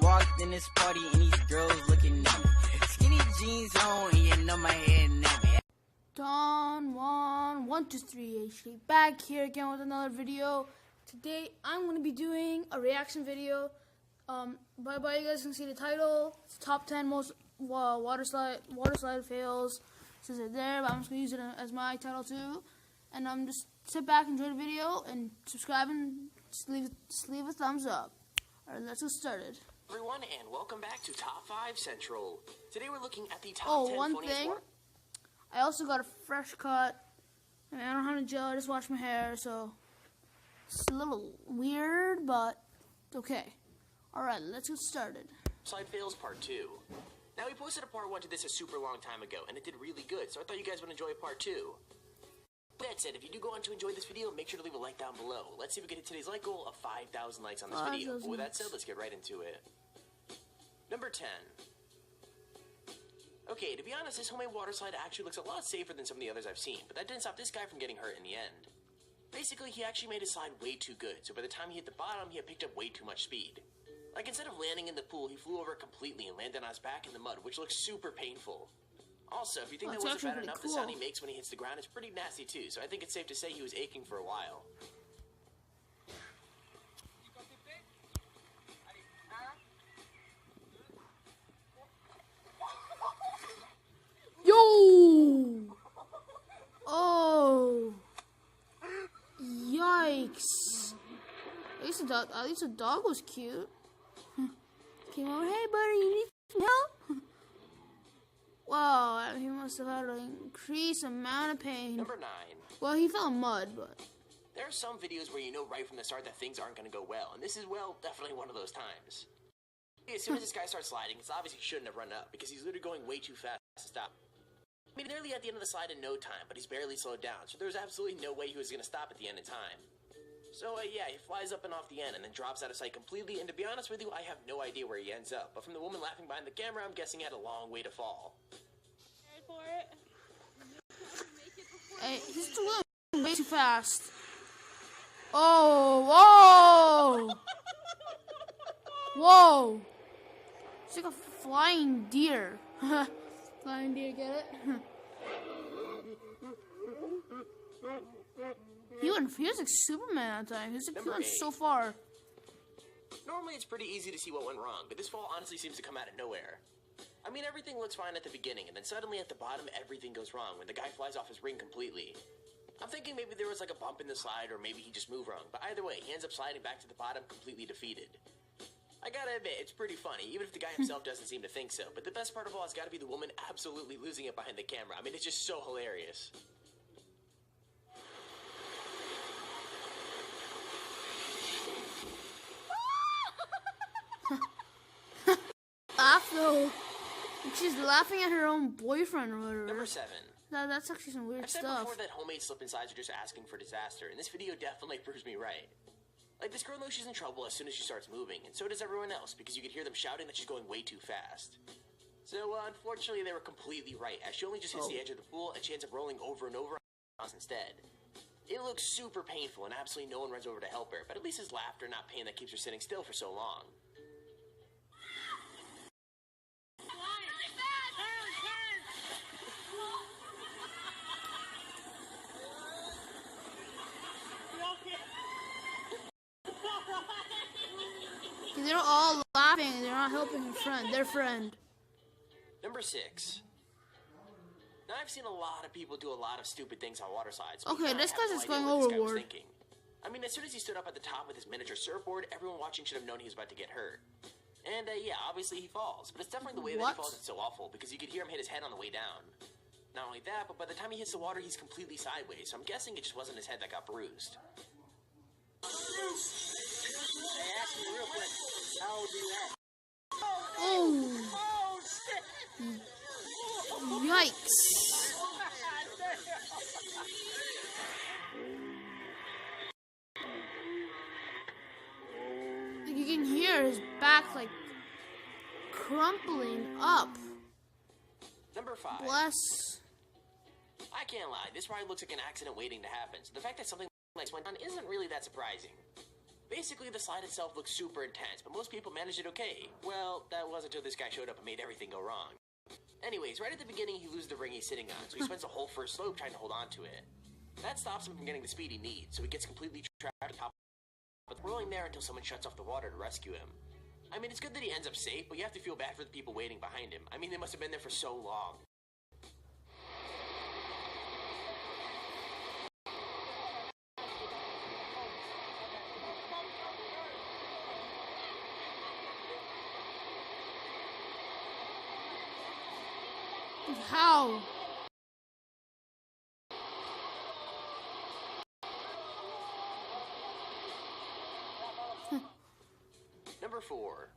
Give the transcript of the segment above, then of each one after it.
Walked in this party and these girls looking at me. Skinny jeans on and you know my head nappy. Don 123 HD back here again with another video. Today I'm going to be doing a reaction video. By you guys can see the title. It's top 10 most waterslide fails. It says it there, but I'm just going to use it as my title too. And just sit back, enjoy the video, and subscribe and just leave a thumbs up. Alright, let's get started. Everyone, and welcome back to Top 5 Central. Today we're looking at the top 10 one thing. I also got a fresh cut. I mean, I don't have a gel, I just washed my hair, so it's a little weird, but it's okay. Alright, let's get started. Slide Fails Part 2. Now, we posted a Part 1 to this a super long time ago, and it did really good, so I thought you guys would enjoy Part 2. That said, if you do go on to enjoy this video, make sure to leave a like down below. Let's see if we can hit today's like goal of 5,000 likes on this video. But with that said, let's get right into it. Number 10. Okay, to be honest, this homemade water slide actually looks a lot safer than some of the others I've seen, but that didn't stop this guy from getting hurt in the end. Basically, he actually made his slide way too good, so by the time he hit the bottom, he had picked up way too much speed. Like, instead of landing in the pool, he flew over completely and landed on his back in the mud, which looks super painful. Also, if you think that wasn't bad enough, the sound he makes when he hits the ground is pretty nasty too, so I think it's safe to say he was aching for a while. Yo! Oh! Yikes! At least the dog was cute. Came over, hey buddy, you need some help? Wow, he must have had an increased amount of pain. Number 9. Well, he fell in mud, but... There are some videos where you know right from the start that things aren't going to go well, and this is, well, definitely one of those times. As soon as this guy starts sliding, it's obvious he shouldn't have run up, because he's literally going way too fast to stop. I mean, nearly at the end of the slide in no time, but he's barely slowed down, so there's absolutely no way he was going to stop at the end of time. So, yeah, he flies up and off the end and then drops out of sight completely, and to be honest with you, I have no idea where he ends up, but from the woman laughing behind the camera, I'm guessing he had a long way to fall. For it. Hey, he's going way too fast. Oh, whoa! Whoa! It's like a flying deer. Flying deer, get it? He was like Superman that time. He went so far. Normally it's pretty easy to see what went wrong, but this fall honestly seems to come out of nowhere. I mean, everything looks fine at the beginning, and then suddenly at the bottom, everything goes wrong when the guy flies off his ring completely. I'm thinking maybe there was like a bump in the slide, or maybe he just moved wrong, but either way, he ends up sliding back to the bottom completely defeated. I gotta admit, it's pretty funny, even if the guy himself doesn't seem to think so, but the best part of all has gotta be the woman absolutely losing it behind the camera. I mean, it's just so hilarious. Laugh though. She's laughing at her own boyfriend or whatever. Number 7. That's actually some weird stuff. I've said before that homemade slip-and-slides are just asking for disaster, and this video definitely proves me right. Like, this girl knows she's in trouble as soon as she starts moving, and so does everyone else, because you could hear them shouting that she's going way too fast. So, unfortunately, they were completely right, as she only just hits the edge of the pool, and she ends up rolling over and over instead. It looks super painful, and absolutely no one runs over to help her, but at least it's laughter, not pain, that keeps her sitting still for so long. They're all laughing. They're not helping their friend. Number 6. Now, I've seen a lot of people do a lot of stupid things on water slides. Okay, this guy's just going overboard. I mean, as soon as he stood up at the top with his miniature surfboard, everyone watching should have known he was about to get hurt. And, yeah, obviously he falls. But it's definitely the way that he falls that's so awful, because you could hear him hit his head on the way down. Not only that, but by the time he hits the water, he's completely sideways. So I'm guessing it just wasn't his head that got bruised. Oh! Yikes! You can hear his back like crumpling up. Number 5. Bless. I can't lie, this ride looks like an accident waiting to happen, so the fact that something like this went on isn't really that surprising. Basically, the slide itself looks super intense, but most people managed it okay. Well, that was until this guy showed up and made everything go wrong. Anyways, right at the beginning, he loses the ring he's sitting on, so he spends the whole first slope trying to hold on to it. That stops him from getting the speed he needs, so he gets completely trapped at the top, but rolling there until someone shuts off the water to rescue him. I mean, it's good that he ends up safe, but you have to feel bad for the people waiting behind him. I mean, they must have been there for so long. How? Number 4.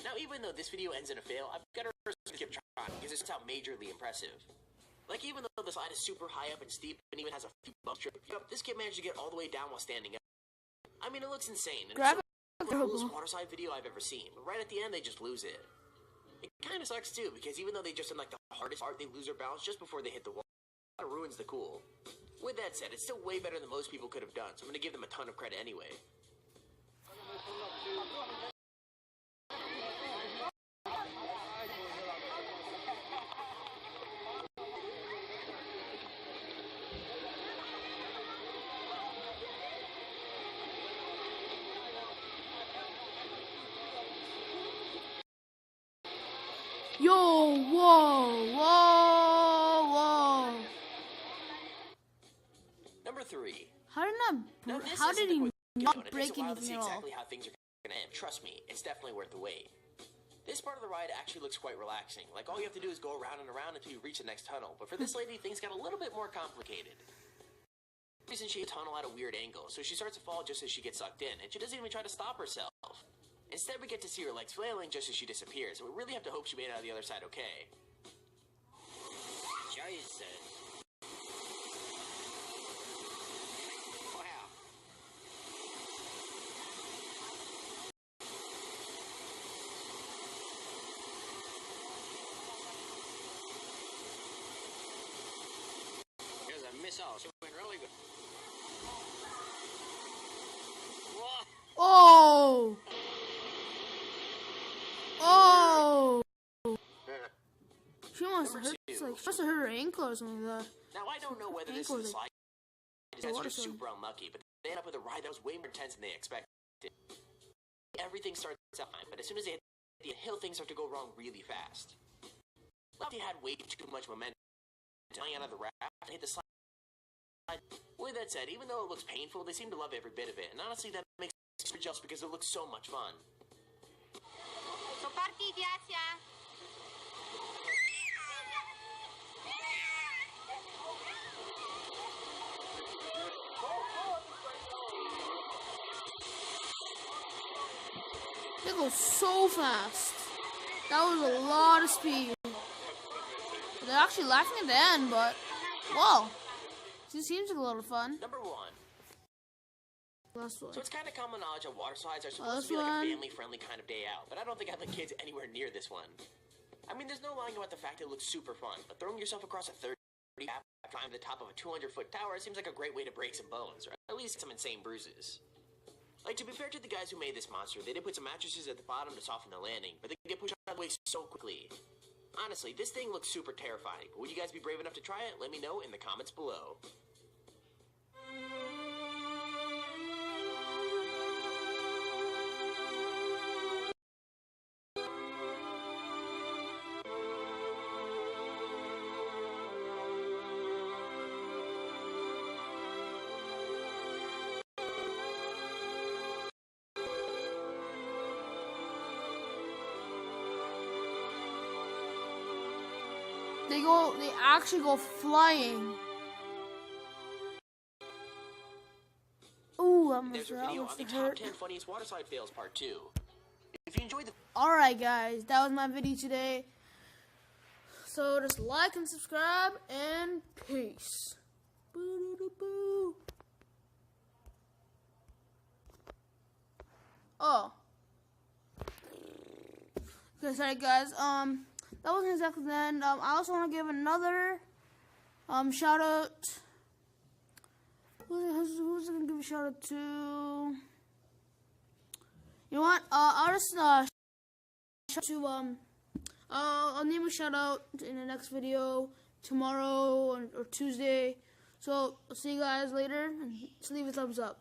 Now, even though this video ends in a fail, I've got to keep trying because it's out majorly impressive. Like, even though the slide is super high up and steep and even has a few bumps, this kid managed to get all the way down while standing up. I mean, it looks insane. And it's the coolest Waterslide video I've ever seen. But right at the end, they just lose it. It kind of sucks too, because even though they just done like the hardest part, they lose their balance just before they hit the wall. That ruins the cool. With that said, it's still way better than most people could have done, so I'm going to give them a ton of credit anyway. Yo, whoa, whoa, whoa. Number 3. How did he not break anything at all? Exactly how things are going to end. Trust me, it's definitely worth the wait. This part of the ride actually looks quite relaxing. Like, all you have to do is go around and around until you reach the next tunnel. But for this lady, things got a little bit more complicated. The reason she hit a tunnel at a weird angle, so she starts to fall just as she gets sucked in, and she doesn't even try to stop herself. Instead, we get to see her legs flailing just as she disappears, so we really have to hope she made it out of the other side okay. Jesus. Wow. Here's a missile. She went really good. Whoa. Oh! Oh! She must have hurt her ankle or something like that. Now, I don't know whether this is a slide. That's just super unlucky, but they end up with a ride that was way more intense than they expected. Everything starts out fine, but as soon as they hit the hill, things start to go wrong really fast. Lefty had way too much momentum, flying out of the raft and hit the slide. With that said, even though it looks painful, they seem to love every bit of it, and honestly, that makes me jealous because it looks so much fun. They go so fast. That was a lot of speed. They're actually laughing at the end, but whoa. This seems like a lot of fun. Number 1. Last one. So it's kind of common knowledge that water slides are supposed to be like a family-friendly kind of day out, but I don't think I'd let kids anywhere near this one. I mean, there's no lying about the fact it looks super fun, but throwing yourself across a 30 gap, climbing the top of a 200-foot tower seems like a great way to break some bones, or at least some insane bruises. Like, to be fair to the guys who made this monster, they did put some mattresses at the bottom to soften the landing, but they get pushed out of the way so quickly. Honestly, this thing looks super terrifying, but would you guys be brave enough to try it? Let me know in the comments below. They actually go flying. Ooh, that There's must a video on the top 10 funniest waterslide fails part 2. If you enjoyed the Alright guys, that was my video today. So just like and subscribe and peace. Boo-doo-doo-boo. Oh. Okay, sorry guys. That wasn't exactly the end. I also want to give another shout out Who's gonna give a shout out to? You know what? I'll just I'll name a shout out in the next video tomorrow or Tuesday. So I'll see you guys later, and just leave a thumbs up.